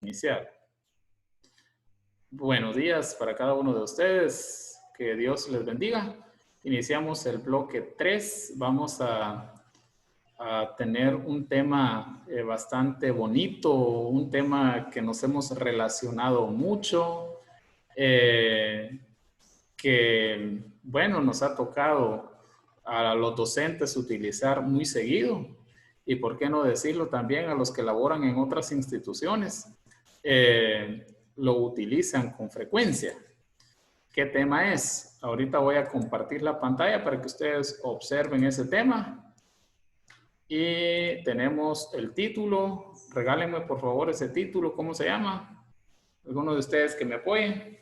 Iniciar. Buenos días para cada uno de ustedes. Que Dios les bendiga. Iniciamos el bloque 3. Vamos a tener un tema bastante bonito, un tema que nos hemos relacionado mucho, que, bueno, nos ha tocado a los docentes utilizar muy seguido y, por qué no decirlo, también a los que laboran en otras instituciones. Lo utilizan con frecuencia. ¿Qué tema es? Ahorita voy a compartir la pantalla para que ustedes observen ese tema. Y tenemos el título. Regálenme por favor ese título. ¿Cómo se llama? ¿Alguno de ustedes que me apoyen?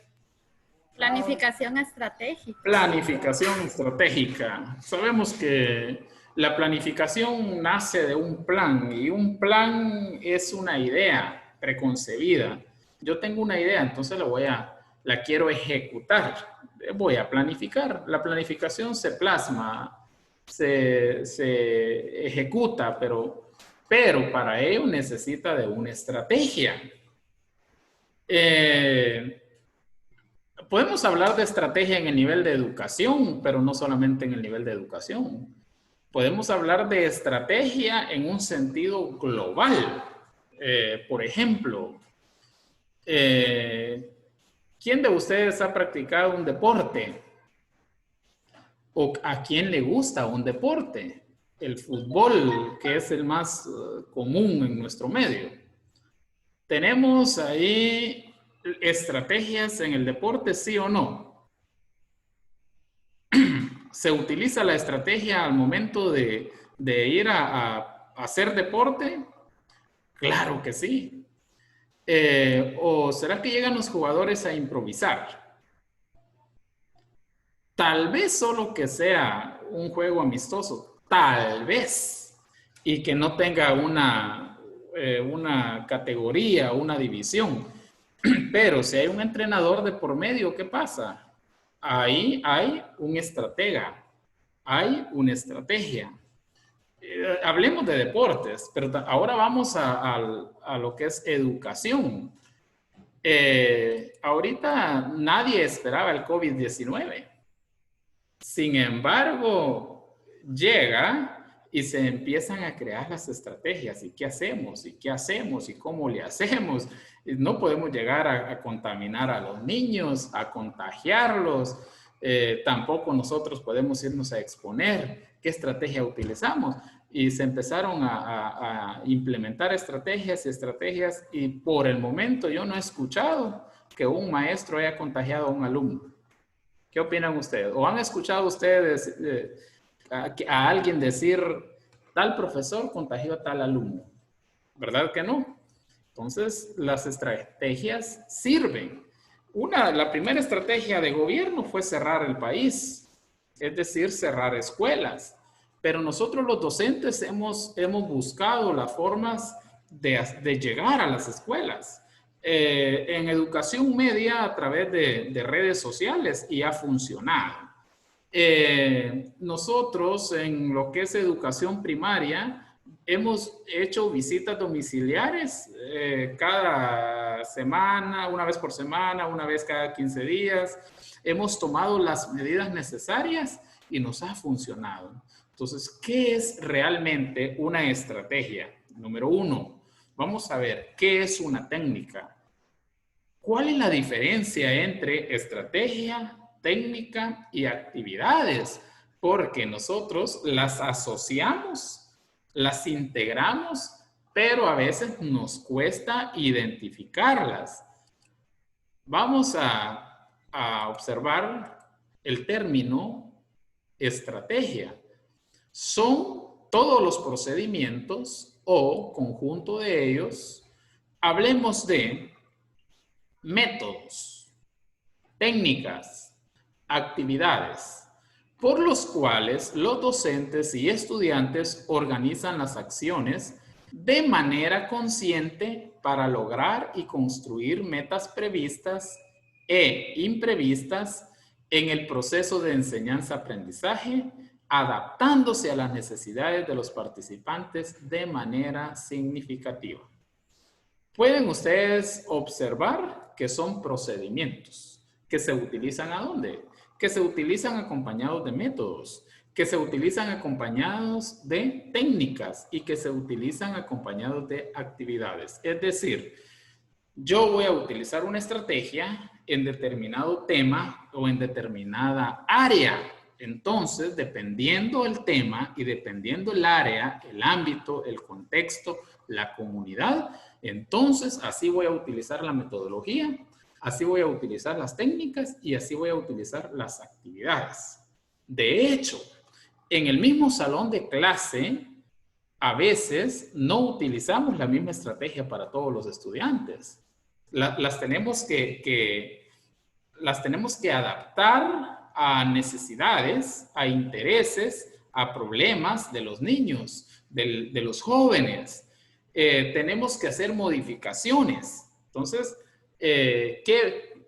Planificación estratégica. Planificación estratégica. Sabemos que la planificación nace de un plan y un plan es una idea preconcebida. Yo tengo una idea, entonces la quiero ejecutar. Voy a planificar. La planificación se plasma, se ejecuta, pero para ello necesita de una estrategia. Podemos hablar de estrategia en el nivel de educación, pero no solamente en el nivel de educación. Podemos hablar de estrategia en un sentido global. Por ejemplo, ¿quién de ustedes ha practicado un deporte? ¿O a quién le gusta un deporte? El fútbol, que es el más común en nuestro medio. Tenemos ahí estrategias en el deporte, ¿sí o no? ¿Se utiliza la estrategia al momento de ir a hacer deporte? Claro que sí. ¿O será que llegan los jugadores a improvisar? Tal vez solo que sea un juego amistoso, tal vez, y que no tenga una categoría, una división. Pero si hay un entrenador de por medio, ¿qué pasa? Ahí hay un estratega, hay una estrategia. Hablemos de deportes, pero ahora vamos a lo que es educación. Ahorita nadie esperaba el COVID-19. Sin embargo, llega y se empiezan a crear las estrategias. ¿Y qué hacemos? ¿Y qué hacemos? ¿Y cómo le hacemos? No podemos llegar a contaminar a los niños, a contagiarlos. Tampoco nosotros podemos irnos a exponer. ¿Qué estrategia utilizamos? Y se empezaron a implementar estrategias y por el momento yo no he escuchado que un maestro haya contagiado a un alumno. ¿Qué opinan ustedes? ¿O han escuchado ustedes a alguien decir tal profesor contagió a tal alumno? ¿Verdad que no? Entonces, las estrategias sirven. La primera estrategia de gobierno fue cerrar el país, es decir, cerrar escuelas. Pero nosotros los docentes hemos buscado las formas de llegar a las escuelas. En educación media a través de redes sociales y ha funcionado. Nosotros en lo que es educación primaria hemos hecho visitas domiciliares cada semana, una vez por semana, una vez cada 15 días. Hemos tomado las medidas necesarias y nos ha funcionado. Entonces, ¿qué es realmente una estrategia? Número uno, vamos a ver, ¿qué es una técnica? ¿Cuál es la diferencia entre estrategia, técnica y actividades? Porque nosotros las asociamos, las integramos, pero a veces nos cuesta identificarlas. Vamos a observar el término estrategia. Son todos los procedimientos o conjunto de ellos. Hablemos de métodos, técnicas, actividades, por los cuales los docentes y estudiantes organizan las acciones de manera consciente para lograr y construir metas previstas e imprevistas en el proceso de enseñanza-aprendizaje, adaptándose a las necesidades de los participantes de manera significativa. Pueden ustedes observar que son procedimientos que se utilizan ¿a dónde? Que se utilizan acompañados de métodos, que se utilizan acompañados de técnicas y que se utilizan acompañados de actividades. Es decir, yo voy a utilizar una estrategia en determinado tema o en determinada área. Entonces, dependiendo el tema y dependiendo el área, el ámbito, el contexto, la comunidad, entonces así voy a utilizar la metodología, así voy a utilizar las técnicas y así voy a utilizar las actividades. De hecho, en el mismo salón de clase, a veces no utilizamos la misma estrategia para todos los estudiantes. Las tenemos que adaptar a necesidades, a intereses, a problemas de los niños, de los jóvenes. Tenemos que hacer modificaciones. Entonces,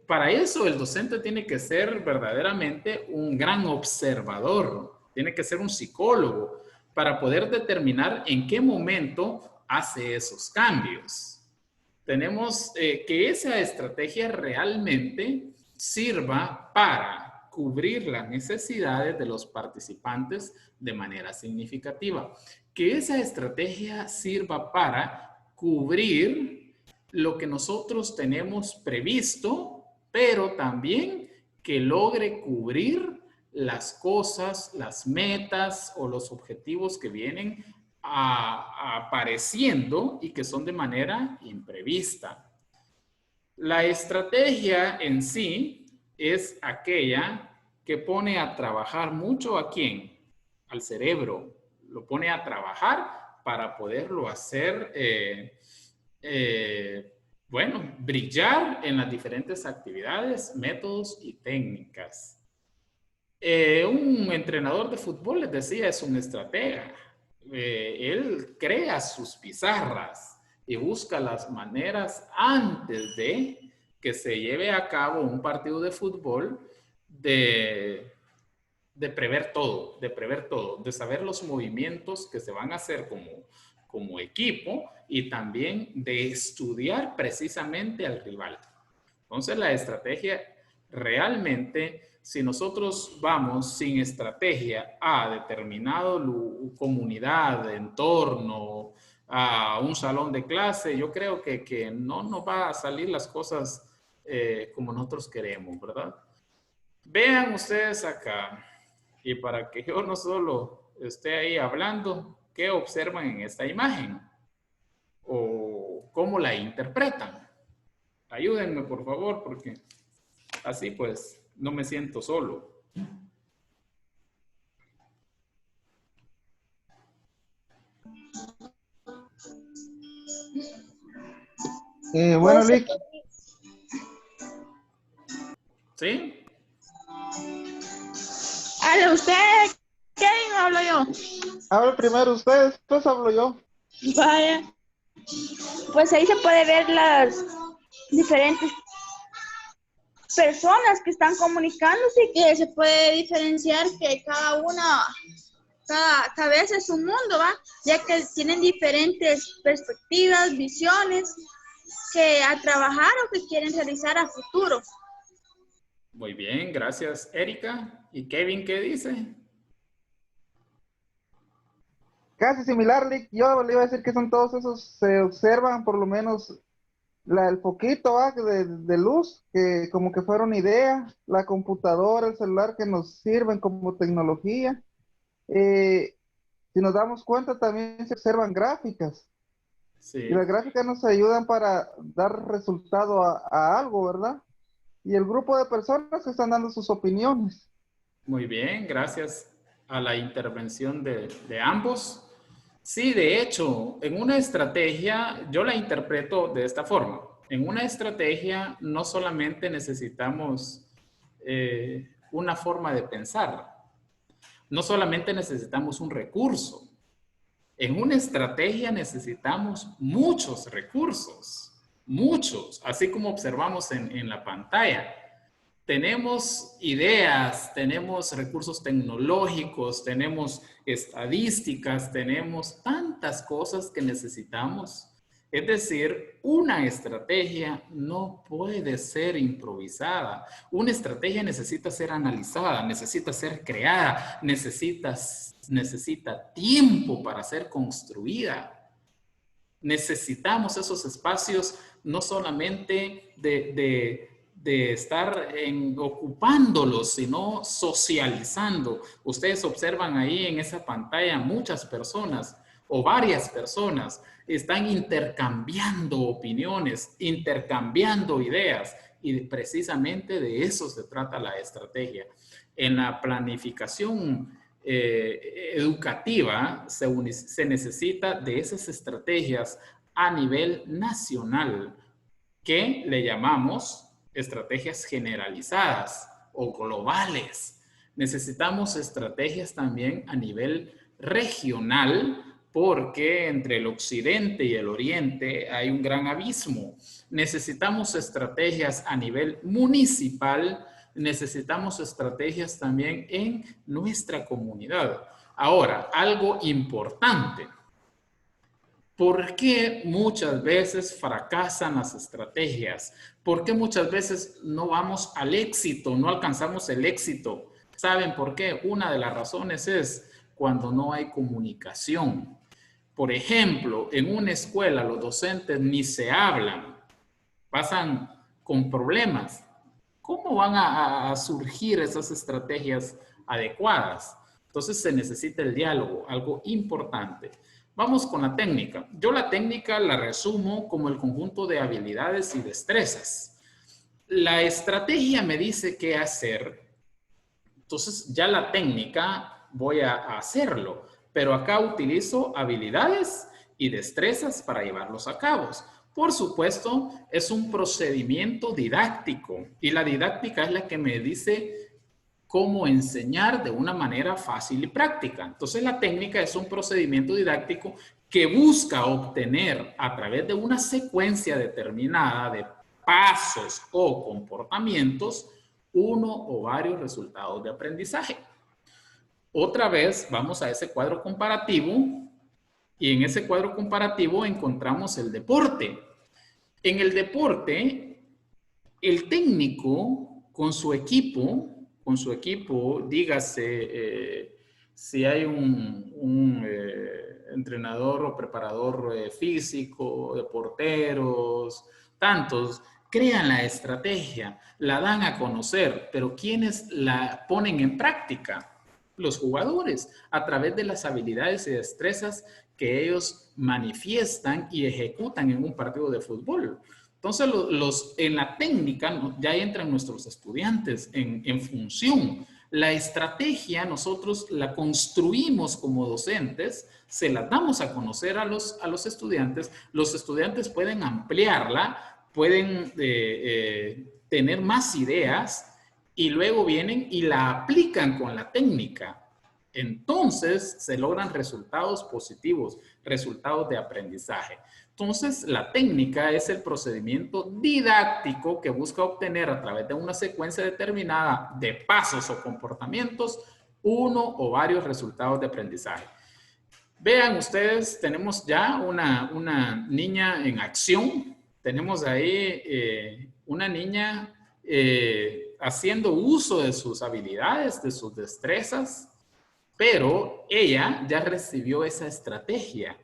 para eso el docente tiene que ser verdaderamente un gran observador, tiene que ser un psicólogo para poder determinar en qué momento hace esos cambios. Tenemos que esa estrategia realmente sirva para cubrir las necesidades de los participantes de manera significativa. Que esa estrategia sirva para cubrir lo que nosotros tenemos previsto, pero también que logre cubrir las cosas, las metas o los objetivos que vienen apareciendo y que son de manera imprevista. La estrategia en sí es aquella que pone a trabajar mucho ¿a quién? Al cerebro. Lo pone a trabajar para poderlo hacer, bueno, brillar en las diferentes actividades, métodos y técnicas. Un entrenador de fútbol les decía, es un estratega. Él crea sus pizarras y busca las maneras antes de que se lleve a cabo un partido de fútbol de prever todo, de saber los movimientos que se van a hacer como equipo y también de estudiar precisamente al rival. Entonces la estrategia realmente, si nosotros vamos sin estrategia a determinado comunidad, entorno, a un salón de clase, yo creo que no nos va a salir las cosas como nosotros queremos, ¿verdad? Vean ustedes acá, y para que yo no solo esté ahí hablando, ¿qué observan en esta imagen? ¿O cómo la interpretan? Ayúdenme, por favor, porque así pues no me siento solo. Bueno, Lick. ¿Sí? ¿Habla usted, Kevin, o hablo yo? Habla primero usted, después hablo yo. Vaya. Pues ahí se puede ver las diferentes personas que están comunicándose y que se puede diferenciar que cada cabeza es un mundo, ¿va? Ya que tienen diferentes perspectivas, visiones que a trabajar o que quieren realizar a futuro. Muy bien, gracias, Erika. ¿Y Kevin qué dice? Casi similar, Lick. Yo le iba a decir que son todos esos, se observan por lo menos el poquito de luz, que como que fuera una idea, la computadora, el celular que nos sirven como tecnología. Si nos damos cuenta, también se observan gráficas. Sí. Y las gráficas nos ayudan para dar resultado a algo, ¿verdad? Y el grupo de personas que están dando sus opiniones. Muy bien, gracias a la intervención de ambos. Sí, de hecho, en una estrategia, yo la interpreto de esta forma. En una estrategia no solamente necesitamos una forma de pensar, no solamente necesitamos un recurso. En una estrategia necesitamos muchos recursos, muchos, así como observamos en la pantalla. Tenemos ideas, tenemos recursos tecnológicos, tenemos estadísticas, tenemos tantas cosas que necesitamos Es decir, una estrategia no puede ser improvisada. Una estrategia necesita ser analizada, necesita ser creada, necesita tiempo para ser construida. Necesitamos esos espacios no solamente de estar ocupándolos, sino socializando. Ustedes observan ahí en esa pantalla muchas personas o varias personas están intercambiando opiniones, intercambiando ideas, y precisamente de eso se trata la estrategia. En la planificación educativa se necesita de esas estrategias a nivel nacional que le llamamos estrategias generalizadas o globales. Necesitamos estrategias también a nivel regional, porque entre el occidente y el oriente hay un gran abismo. Necesitamos estrategias a nivel municipal, necesitamos estrategias también en nuestra comunidad. Ahora, algo importante. ¿Por qué muchas veces fracasan las estrategias? ¿Por qué muchas veces no vamos al éxito, no alcanzamos el éxito? ¿Saben por qué? Una de las razones es cuando no hay comunicación. Por ejemplo, en una escuela los docentes ni se hablan, pasan con problemas. ¿Cómo van a surgir esas estrategias adecuadas? Entonces se necesita el diálogo, algo importante. Vamos con la técnica. Yo la técnica la resumo como el conjunto de habilidades y destrezas. La estrategia me dice qué hacer. Entonces ya la técnica voy a hacerlo. Pero acá utilizo habilidades y destrezas para llevarlos a cabo. Por supuesto, es un procedimiento didáctico y la didáctica es la que me dice cómo enseñar de una manera fácil y práctica. Entonces, la técnica es un procedimiento didáctico que busca obtener a través de una secuencia determinada de pasos o comportamientos uno o varios resultados de aprendizaje. Otra vez vamos a ese cuadro comparativo y en ese cuadro comparativo encontramos el deporte. En el deporte, el técnico con su equipo, dígase si hay un entrenador o preparador físico, de porteros, tantos, crean la estrategia, la dan a conocer, pero ¿quiénes la ponen en práctica? Los jugadores, a través de las habilidades y destrezas que ellos manifiestan y ejecutan en un partido de fútbol. Entonces, en la técnica ya entran nuestros estudiantes en función. La estrategia nosotros la construimos como docentes, se la damos a conocer a los estudiantes. Los estudiantes pueden ampliarla, pueden tener más ideas y luego vienen y la aplican con la técnica. Entonces se logran resultados positivos, resultados de aprendizaje. Entonces la técnica es el procedimiento didáctico que busca obtener a través de una secuencia determinada de pasos o comportamientos uno o varios resultados de aprendizaje. Vean ustedes, tenemos ya una niña en acción. Tenemos ahí una niña haciendo uso de sus habilidades, de sus destrezas, pero ella ya recibió esa estrategia,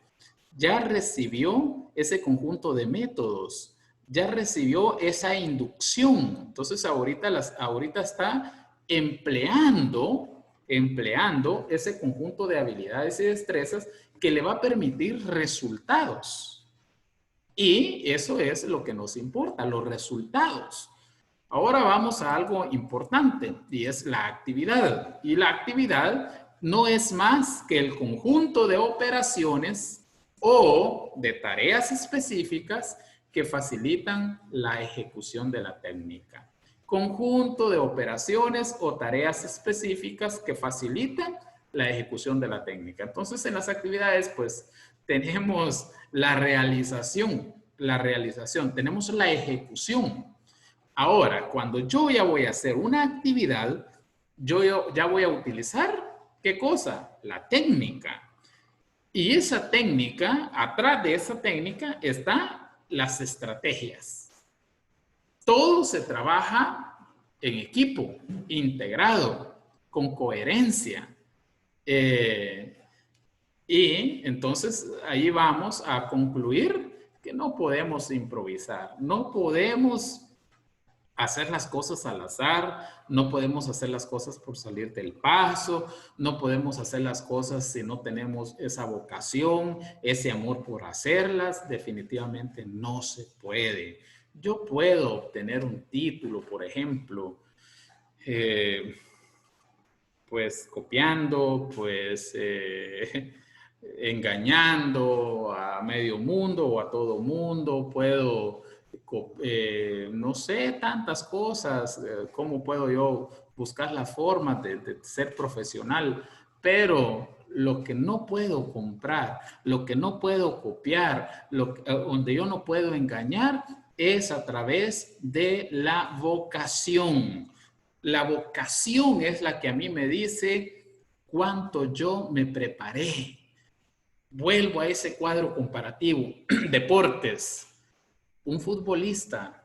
ya recibió ese conjunto de métodos, ya recibió esa inducción. Entonces ahorita está empleando ese conjunto de habilidades y destrezas que le va a permitir resultados. Y eso es lo que nos importa, los resultados. Ahora vamos a algo importante y es la actividad. Y la actividad no es más que el conjunto de operaciones o de tareas específicas que facilitan la ejecución de la técnica. Conjunto de operaciones o tareas específicas que facilitan la ejecución de la técnica. Entonces, en las actividades, pues, tenemos la realización, tenemos la ejecución. Ahora, cuando yo ya voy a hacer una actividad, yo ya voy a utilizar, ¿qué cosa? La técnica. Y esa técnica, atrás de esa técnica están las estrategias. Todo se trabaja en equipo, integrado, con coherencia. Y entonces ahí vamos a concluir que no podemos improvisar, no podemos hacer las cosas al azar, no podemos hacer las cosas por salir del paso, no podemos hacer las cosas si no tenemos esa vocación, ese amor por hacerlas, definitivamente no se puede. Yo puedo obtener un título, por ejemplo, pues copiando, pues engañando a medio mundo o a todo mundo, puedo, no sé, tantas cosas, cómo puedo yo buscar la forma de ser profesional, pero lo que no puedo comprar, lo que no puedo copiar, donde yo no puedo engañar, es a través de la vocación. La vocación es la que a mí me dice cuánto yo me preparé. Vuelvo a ese cuadro comparativo. Deportes. Un futbolista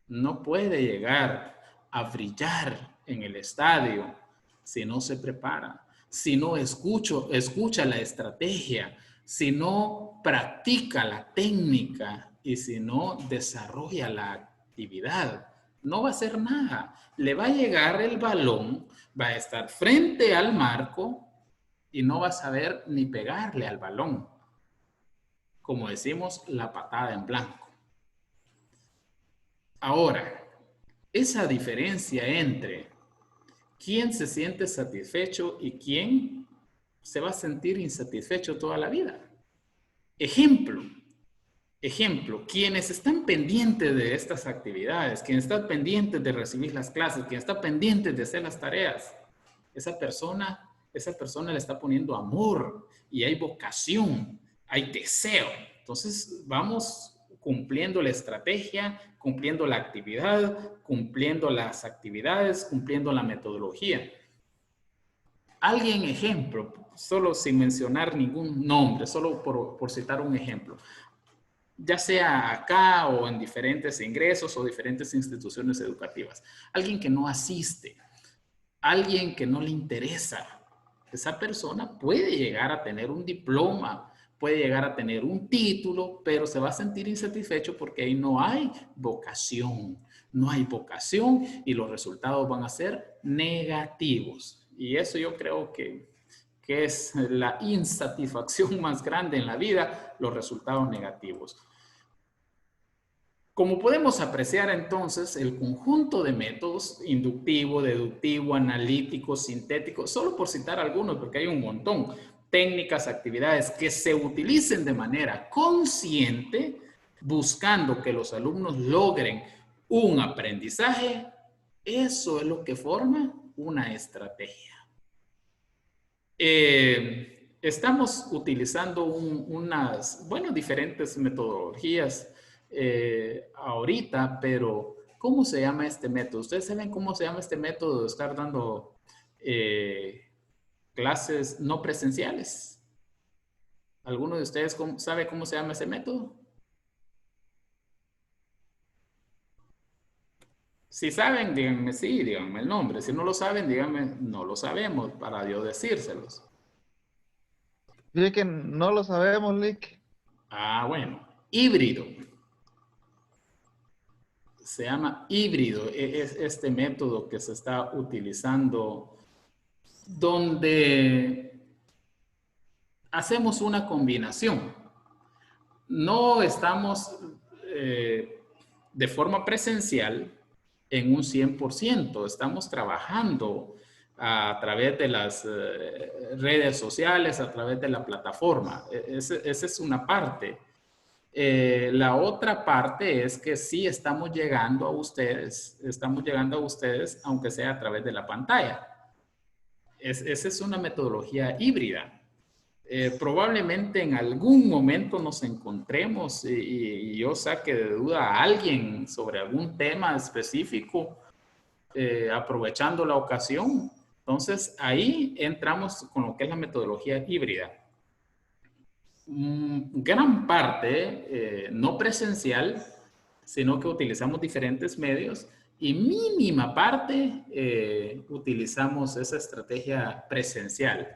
no puede llegar a brillar en el estadio si no se prepara, si no escucha la estrategia, si no practica la técnica y si no desarrolla la actividad. No va a hacer nada. Le va a llegar el balón, va a estar frente al marco y no va a saber ni pegarle al balón. Como decimos, la patada en blanco. Ahora, esa diferencia entre quién se siente satisfecho y quién se va a sentir insatisfecho toda la vida. Ejemplo, quienes están pendientes de estas actividades, quienes están pendientes de recibir las clases, quienes están pendientes de hacer las tareas, esa persona le está poniendo amor y hay vocación, hay deseo. Entonces vamos cumpliendo la estrategia, cumpliendo la actividad, cumpliendo las actividades, cumpliendo la metodología. Alguien, ejemplo, solo sin mencionar ningún nombre, solo por citar un ejemplo, ya sea acá o en diferentes ingresos o diferentes instituciones educativas. Alguien que no asiste, alguien que no le interesa, esa persona puede llegar a tener un diploma, puede llegar a tener un título, pero se va a sentir insatisfecho porque ahí no hay vocación. No hay vocación y los resultados van a ser negativos. Y eso yo creo que es la insatisfacción más grande en la vida, los resultados negativos. Como podemos apreciar entonces, el conjunto de métodos, inductivo, deductivo, analítico, sintético, solo por citar algunos, porque hay un montón, técnicas, actividades que se utilicen de manera consciente, buscando que los alumnos logren un aprendizaje, eso es lo que forma una estrategia. Estamos utilizando diferentes metodologías ahorita, pero ¿cómo se llama este método? ¿Ustedes saben cómo se llama este método de estar dando clases no presenciales? ¿Alguno de ustedes sabe cómo se llama ese método? Si saben, díganme sí, díganme el nombre. Si no lo saben, díganme no lo sabemos para yo decírselos. Dile que no lo sabemos, Lick. Ah, bueno. Híbrido. Se llama híbrido. Es este método que se está utilizando donde hacemos una combinación. No estamos de forma presencial en un 100%. Estamos trabajando a través de las redes sociales, a través de la plataforma. Esa es una parte. La otra parte es que sí estamos llegando a ustedes, aunque sea a través de la pantalla. Esa es una metodología híbrida. Probablemente en algún momento nos encontremos y yo saque de duda a alguien sobre algún tema específico, aprovechando la ocasión. Entonces ahí entramos con lo que es la metodología híbrida. Gran parte no presencial, sino que utilizamos diferentes medios y mínima parte utilizamos esa estrategia presencial.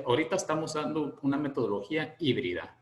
Ahorita estamos usando una metodología híbrida.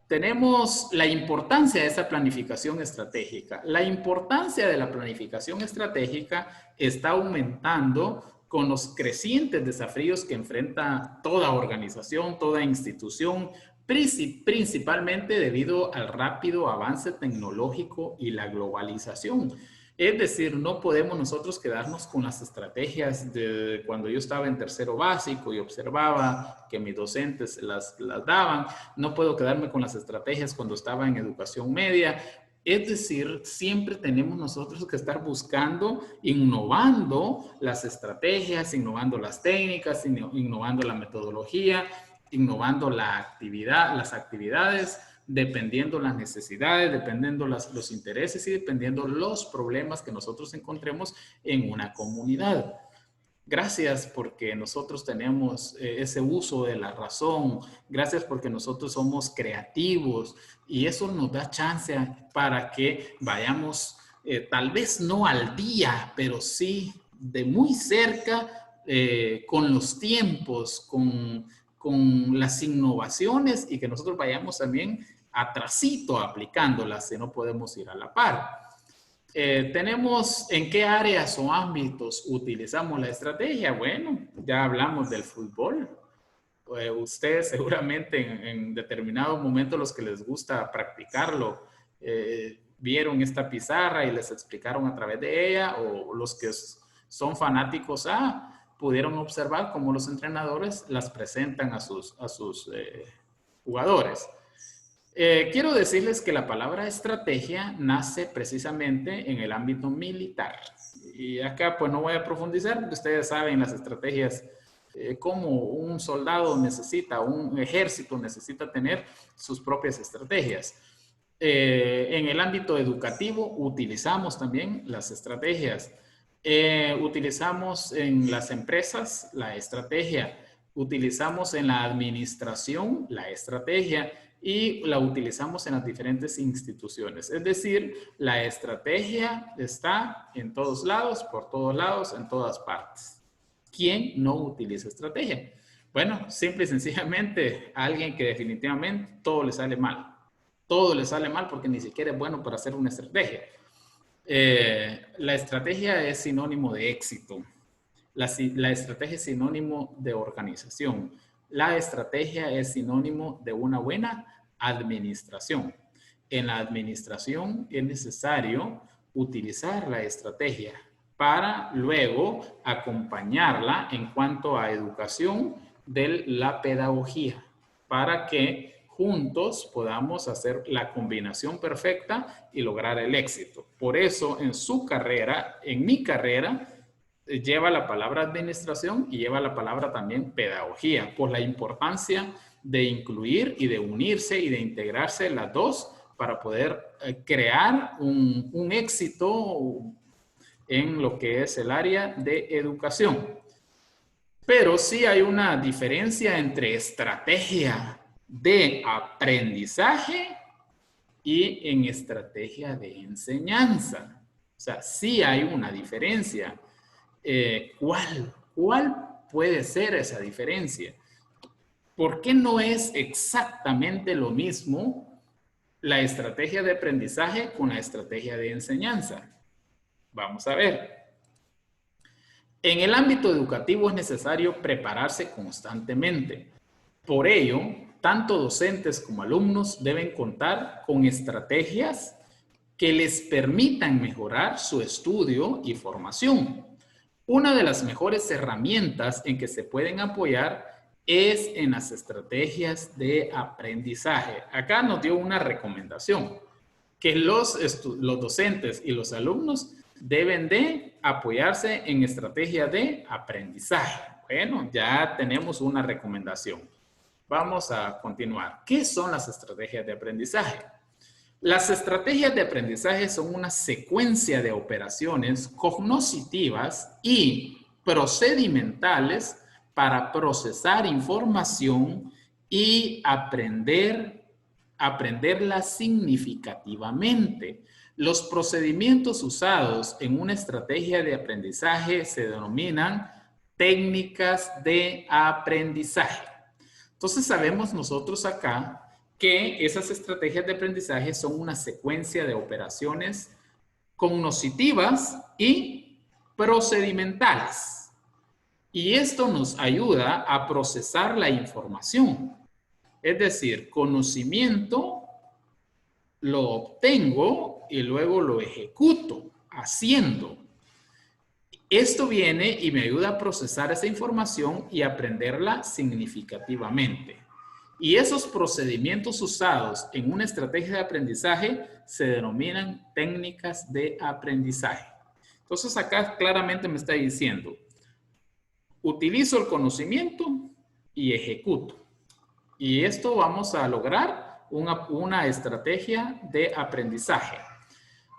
Tenemos la importancia de esa planificación estratégica. La importancia de la planificación estratégica está aumentando con los crecientes desafíos que enfrenta toda organización, toda institución, principalmente debido al rápido avance tecnológico y la globalización. Es decir, no podemos nosotros quedarnos con las estrategias de cuando yo estaba en tercero básico y observaba que mis docentes las daban. No puedo quedarme con las estrategias cuando estaba en educación media. Es decir, siempre tenemos nosotros que estar buscando, innovando las estrategias, innovando las técnicas, innovando la metodología, innovando las actividades, dependiendo las necesidades, dependiendo los intereses y dependiendo los problemas que nosotros encontremos en una comunidad. Gracias porque nosotros tenemos ese uso de la razón, gracias porque nosotros somos creativos y eso nos da chance para que vayamos, tal vez no al día, pero sí de muy cerca con los tiempos, con las innovaciones y que nosotros vayamos también atrasito aplicándolas si no podemos ir a la par. Tenemos en qué áreas o ámbitos utilizamos la estrategia. Bueno, ya hablamos del fútbol. Ustedes seguramente en determinado momento los que les gusta practicarlo vieron esta pizarra y les explicaron a través de ella, o los que son fanáticos pudieron observar cómo los entrenadores las presentan a sus jugadores. Quiero decirles que la palabra estrategia nace precisamente en el ámbito militar. Y acá pues no voy a profundizar porque ustedes saben las estrategias, cómo un soldado necesita, un ejército necesita tener sus propias estrategias. En el ámbito educativo utilizamos también las estrategias. Utilizamos en las empresas la estrategia. Utilizamos en la administración la estrategia. Y la utilizamos en las diferentes instituciones. Es decir, la estrategia está en todos lados, por todos lados, en todas partes. ¿Quién no utiliza estrategia? Bueno, simple y sencillamente, alguien que definitivamente todo le sale mal. Todo le sale mal porque ni siquiera es bueno para hacer una estrategia. La estrategia es sinónimo de éxito. La estrategia es sinónimo de organización. La estrategia es sinónimo de una buena administración. En la administración es necesario utilizar la estrategia para luego acompañarla en cuanto a educación de la pedagogía, para que juntos podamos hacer la combinación perfecta y lograr el éxito. Por eso en su carrera, en mi carrera, lleva la palabra administración y lleva la palabra también pedagogía, por la importancia de incluir y de unirse y de integrarse las dos para poder crear un éxito en lo que es el área de educación. Pero sí hay una diferencia entre estrategia de aprendizaje y en estrategia de enseñanza. O sea, sí hay una diferencia. ¿Cuál puede ser esa diferencia? ¿Por qué no es exactamente lo mismo la estrategia de aprendizaje con la estrategia de enseñanza? Vamos a ver. En el ámbito educativo es necesario prepararse constantemente. Por ello, tanto docentes como alumnos deben contar con estrategias que les permitan mejorar su estudio y formación. Una de las mejores herramientas en que se pueden apoyar es en las estrategias de aprendizaje. Acá nos dio una recomendación, que los docentes y los alumnos deben de apoyarse en estrategias de aprendizaje. Bueno, ya tenemos una recomendación. Vamos a continuar. ¿Qué son las estrategias de aprendizaje? Las estrategias de aprendizaje son una secuencia de operaciones cognitivas y procedimentales para procesar información y aprenderla significativamente. Los procedimientos usados en una estrategia de aprendizaje se denominan técnicas de aprendizaje. Entonces sabemos nosotros acá que esas estrategias de aprendizaje son una secuencia de operaciones cognitivas y procedimentales. Y esto nos ayuda a procesar la información. Es decir, conocimiento lo obtengo y luego lo ejecuto haciendo. Esto viene y me ayuda a procesar esa información y aprenderla significativamente. Y esos procedimientos usados en una estrategia de aprendizaje se denominan técnicas de aprendizaje. Entonces acá claramente me está diciendo, utilizo el conocimiento y ejecuto. Y esto vamos a lograr una estrategia de aprendizaje.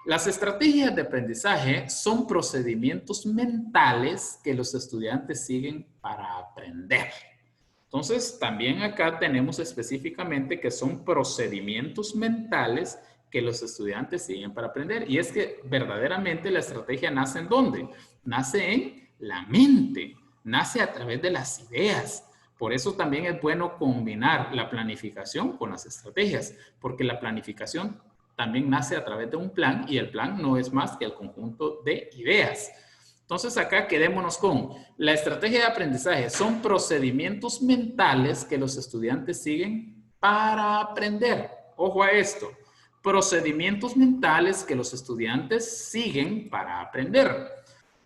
Las estrategias de aprendizaje son procedimientos mentales que los estudiantes siguen para aprender. Entonces, también acá tenemos específicamente que son procedimientos mentales que los estudiantes siguen para aprender. Y es que verdaderamente la estrategia nace ¿en dónde? Nace en la mente, nace a través de las ideas. Por eso también es bueno combinar la planificación con las estrategias, porque la planificación también nace a través de un plan y el plan no es más que el conjunto de ideas. Entonces acá quedémonos con la estrategia de aprendizaje. Son procedimientos mentales que los estudiantes siguen para aprender. Ojo a esto. Procedimientos mentales que los estudiantes siguen para aprender.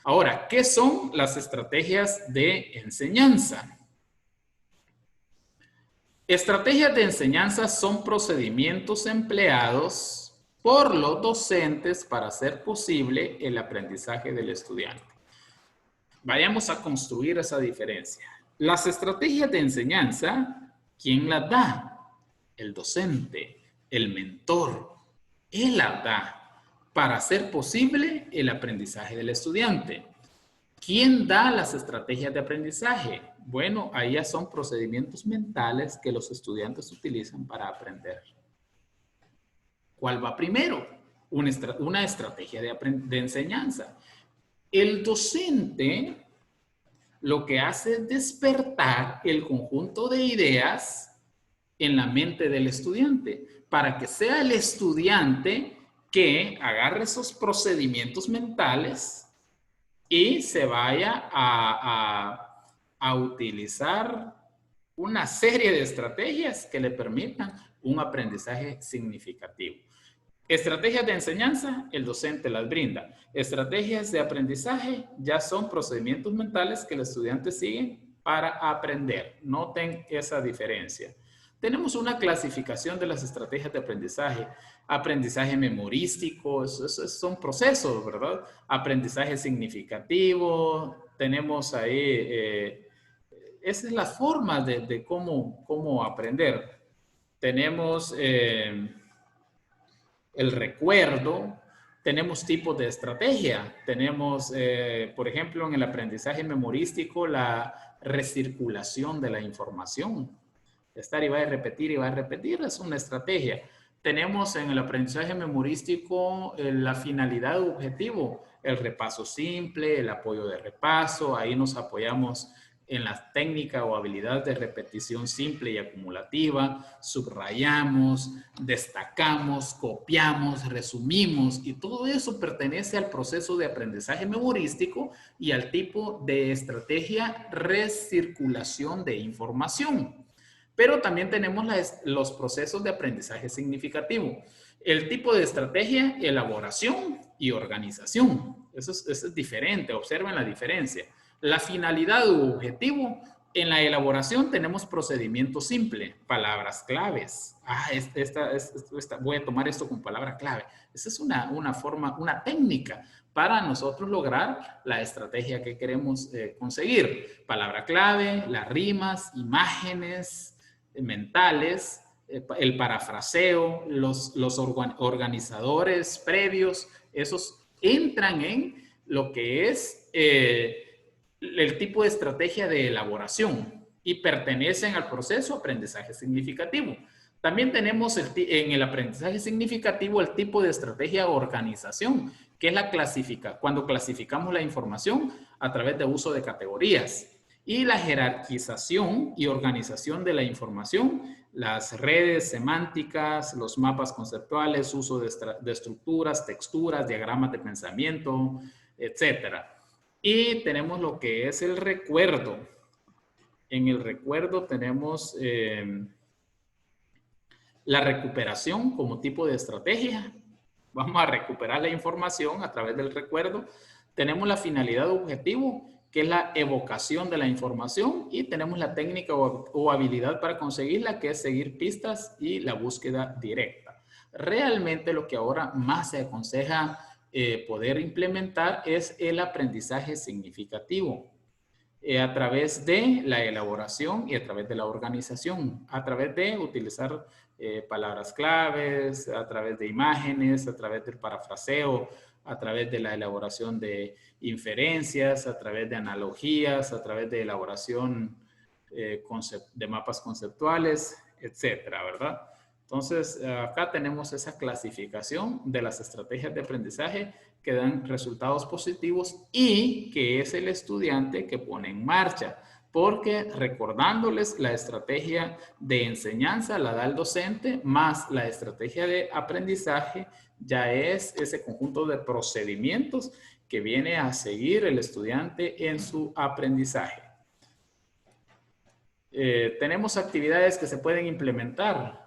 Ahora, ¿qué son las estrategias de enseñanza? Estrategias de enseñanza son procedimientos empleados por los docentes para hacer posible el aprendizaje del estudiante. Vayamos a construir esa diferencia. Las estrategias de enseñanza, ¿quién las da? El docente, el mentor. Él las da para hacer posible el aprendizaje del estudiante. ¿Quién da las estrategias de aprendizaje? Bueno, ahí ya son procedimientos mentales que los estudiantes utilizan para aprender. ¿Cuál va primero? Una estrategia de enseñanza. El docente lo que hace es despertar el conjunto de ideas en la mente del estudiante para que sea el estudiante que agarre esos procedimientos mentales y se vaya a utilizar una serie de estrategias que le permitan un aprendizaje significativo. Estrategias de enseñanza, el docente las brinda. Estrategias de aprendizaje ya son procedimientos mentales que los estudiantes siguen para aprender. Noten esa diferencia. Tenemos una clasificación de las estrategias de aprendizaje. Aprendizaje memorístico, esos son procesos, ¿verdad? Aprendizaje significativo, tenemos ahí, esa es la forma de cómo aprender. Tenemos el recuerdo, tenemos tipos de estrategia. Tenemos, por ejemplo, en el aprendizaje memorístico, la recirculación de la información. Estar y va a repetir es una estrategia. Tenemos en el aprendizaje memorístico la finalidad o objetivo, el repaso simple, el apoyo de repaso. Ahí nos apoyamos en la técnica o habilidad de repetición simple y acumulativa. Subrayamos, destacamos, copiamos, resumimos y todo eso pertenece al proceso de aprendizaje memorístico y al tipo de estrategia recirculación de información. Pero también tenemos los procesos de aprendizaje significativo. El tipo de estrategia, elaboración y organización. Eso es diferente, observen la diferencia. La finalidad u objetivo, en la elaboración tenemos procedimiento simple, palabras claves. Voy a tomar esto con palabra clave. Esa es una forma, una técnica para nosotros lograr la estrategia que queremos conseguir. Palabra clave, las rimas, imágenes mentales, el parafraseo, los organizadores previos, esos entran en lo que es el tipo de estrategia de elaboración. y pertenecen al proceso aprendizaje significativo. También tenemos en el aprendizaje significativo el tipo de estrategia o organización, que es cuando clasificamos la información a través de uso de categorías. Y la jerarquización y organización de la información, las redes semánticas, los mapas conceptuales, uso de estructuras, texturas, diagramas de pensamiento, etcétera. Y tenemos lo que es el recuerdo. En el recuerdo tenemos la recuperación como tipo de estrategia. Vamos a recuperar la información a través del recuerdo. Tenemos la finalidad objetivo, que es la evocación de la información, y tenemos la técnica o habilidad para conseguirla, que es seguir pistas y la búsqueda directa. Realmente lo que ahora más se aconseja poder implementar es el aprendizaje significativo a través de la elaboración y a través de la organización, a través de utilizar palabras claves, a través de imágenes, a través del parafraseo, a través de la elaboración de inferencias, a través de analogías, a través de elaboración de mapas conceptuales, etcétera, ¿verdad? Entonces, acá tenemos esa clasificación de las estrategias de aprendizaje que dan resultados positivos y que es el estudiante que pone en marcha. Porque recordándoles, la estrategia de enseñanza la da el docente, más la estrategia de aprendizaje ya es ese conjunto de procedimientos que viene a seguir el estudiante en su aprendizaje. Tenemos actividades que se pueden implementar.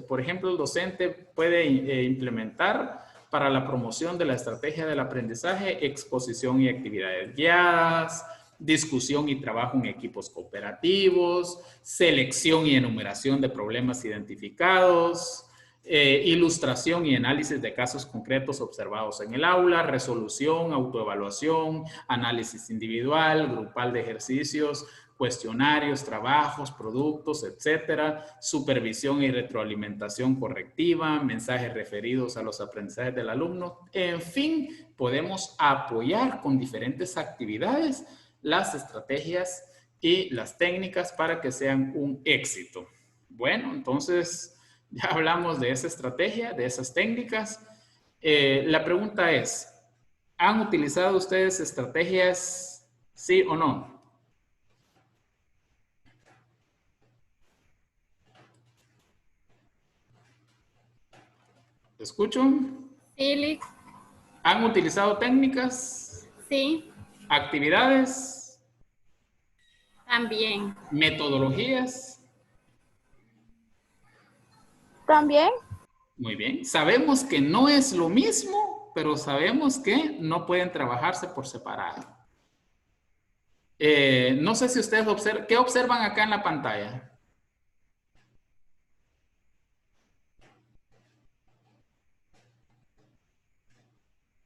Por ejemplo, el docente puede implementar para la promoción de la estrategia del aprendizaje, exposición y actividades guiadas, discusión y trabajo en equipos cooperativos, selección y enumeración de problemas identificados, ilustración y análisis de casos concretos observados en el aula, resolución, autoevaluación, análisis individual, grupal de ejercicios, cuestionarios, trabajos, productos, etcétera, supervisión y retroalimentación correctiva, mensajes referidos a los aprendizajes del alumno. En fin, podemos apoyar con diferentes actividades las estrategias y las técnicas para que sean un éxito. Bueno, entonces ya hablamos de esa estrategia, de esas técnicas. La pregunta es, ¿han utilizado ustedes estrategias, sí o no? ¿Te escucho? Sí, Lick. ¿Han utilizado técnicas? Sí, ¿Actividades? también. ¿Metodologías? También. Muy bien. Sabemos que no es lo mismo, pero sabemos que no pueden trabajarse por separado. No sé si ustedes observan, ¿qué observan acá en la pantalla?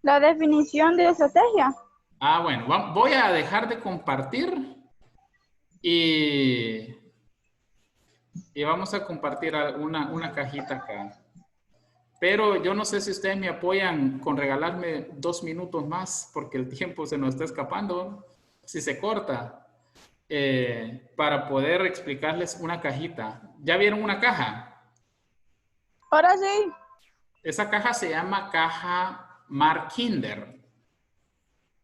La definición de estrategia. Ah, bueno, voy a dejar de compartir y vamos a compartir una cajita acá. Pero yo no sé si ustedes me apoyan con regalarme 2 minutos más porque el tiempo se nos está escapando, si se corta, para poder explicarles una cajita. ¿Ya vieron una caja? Ahora sí. Esa caja se llama caja Markinder.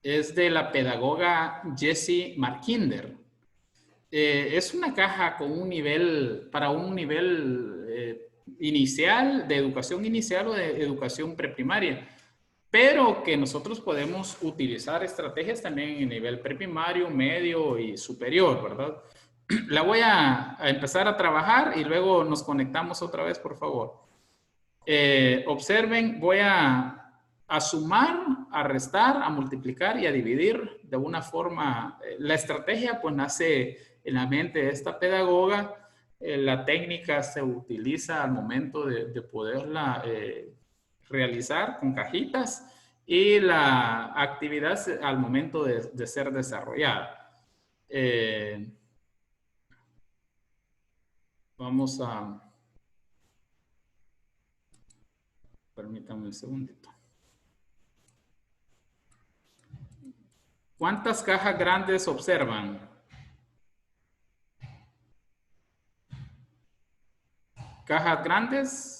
Es de la pedagoga Jessie Markinder. Es una caja con un nivel, para un nivel inicial, de educación inicial o de educación preprimaria, pero que nosotros podemos utilizar estrategias también en nivel preprimario, medio y superior, ¿verdad? La voy a empezar a trabajar y luego nos conectamos otra vez, por favor. Observen, voy a sumar, a restar, a multiplicar y a dividir de una forma. La estrategia pues nace en la mente de esta pedagoga. La técnica se utiliza al momento de poderla realizar con cajitas y la actividad al momento de ser desarrollada. Vamos a... Permítanme un segundito. ¿Cuántas cajas grandes observan? cajas grandes